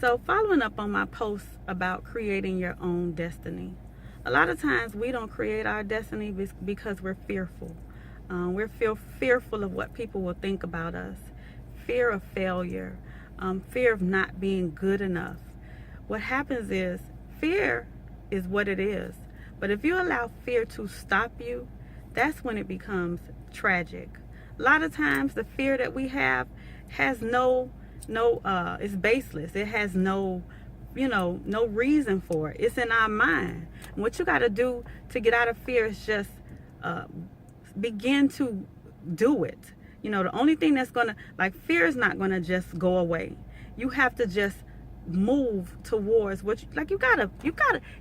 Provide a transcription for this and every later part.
So, following up on my post about creating your own destiny, a lot of times we don't create our destiny because we're fearful. We're fearful of what people will think about us, fear of failure, fear of not being good enough. What happens is fear is what it is. But if you allow fear to stop you, that's when it becomes tragic. A lot of times the fear that we have has it's baseless. It has no reason for it. It's in our mind. And what you got to do to get out of fear is just begin to do it. The only thing that's gonna, fear is not gonna just go away. You have to just move towards what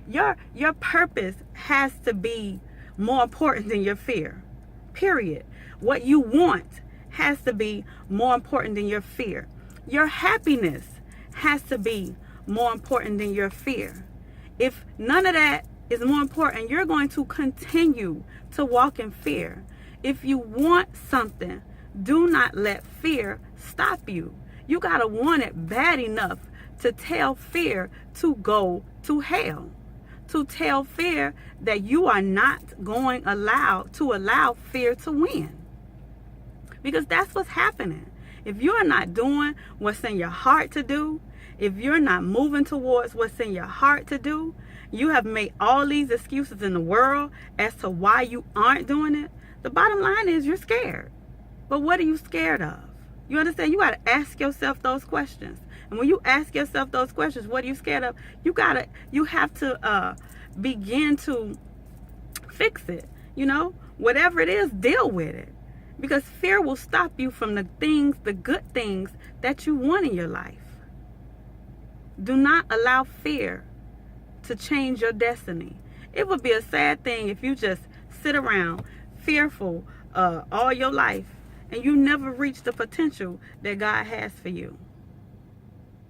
your purpose has to be more important than your fear. Period. What you want has to be more important than your fear. Your happiness has to be more important than your fear. If none of that is more important, you're going to continue to walk in fear. If you want something, do not let fear stop you. You got to want it bad enough to tell fear to go to hell. To tell fear that you are not going to allow fear to win. Because that's what's happening. If you're not doing what's in your heart to do, if you're not moving towards what's in your heart to do, you have made all these excuses in the world as to why you aren't doing it. The bottom line is you're scared. But what are you scared of? You understand? You got to ask yourself those questions. And when you ask yourself those questions, what are you scared of? You have to begin to fix it. Whatever it is, deal with it. Because fear will stop you from the good things that you want in your life. Do not allow fear to change your destiny. It would be a sad thing if you just sit around fearful all your life and you never reach the potential that God has for you.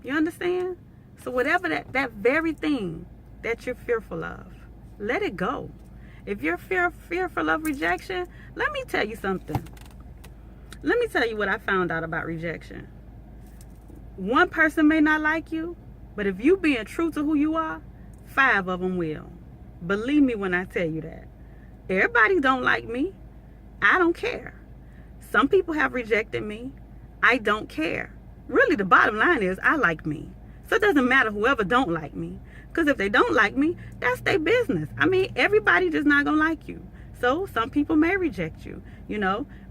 You understand? So whatever that very thing that you're fearful of, let it go. If you're fearful of rejection, let me tell you something. Let me tell you what I found out about rejection. One person may not like you, but if you being true to who you are, 5 of them will. Believe me when I tell you that. Everybody don't like me. I don't care. Some people have rejected me. I don't care. Really, the bottom line is I like me. So it doesn't matter whoever don't like me. Because if they don't like me, that's their business. Everybody just not going to like you. So some people may reject you,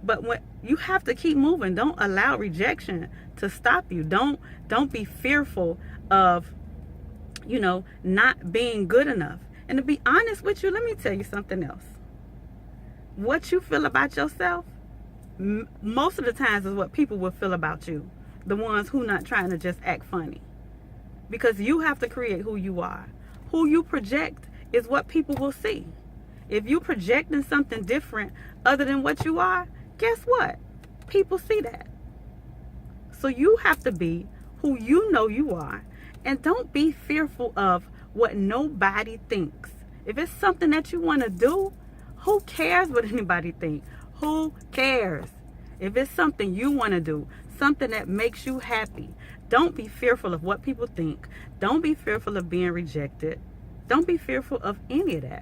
But when you have to keep moving. Don't allow rejection to stop you. Don't be fearful of, not being good enough. And to be honest with you, let me tell you something else. What you feel about yourself, most of the times is what people will feel about you. The ones who not trying to just act funny. Because you have to create who you are. Who you project is what people will see. If you projecting something different other than what you are, guess what? People see that. So you have to be who you know you are. And don't be fearful of what nobody thinks. If it's something that you want to do, who cares what anybody thinks? Who cares? If it's something you want to do, something that makes you happy, don't be fearful of what people think. Don't be fearful of being rejected. Don't be fearful of any of that.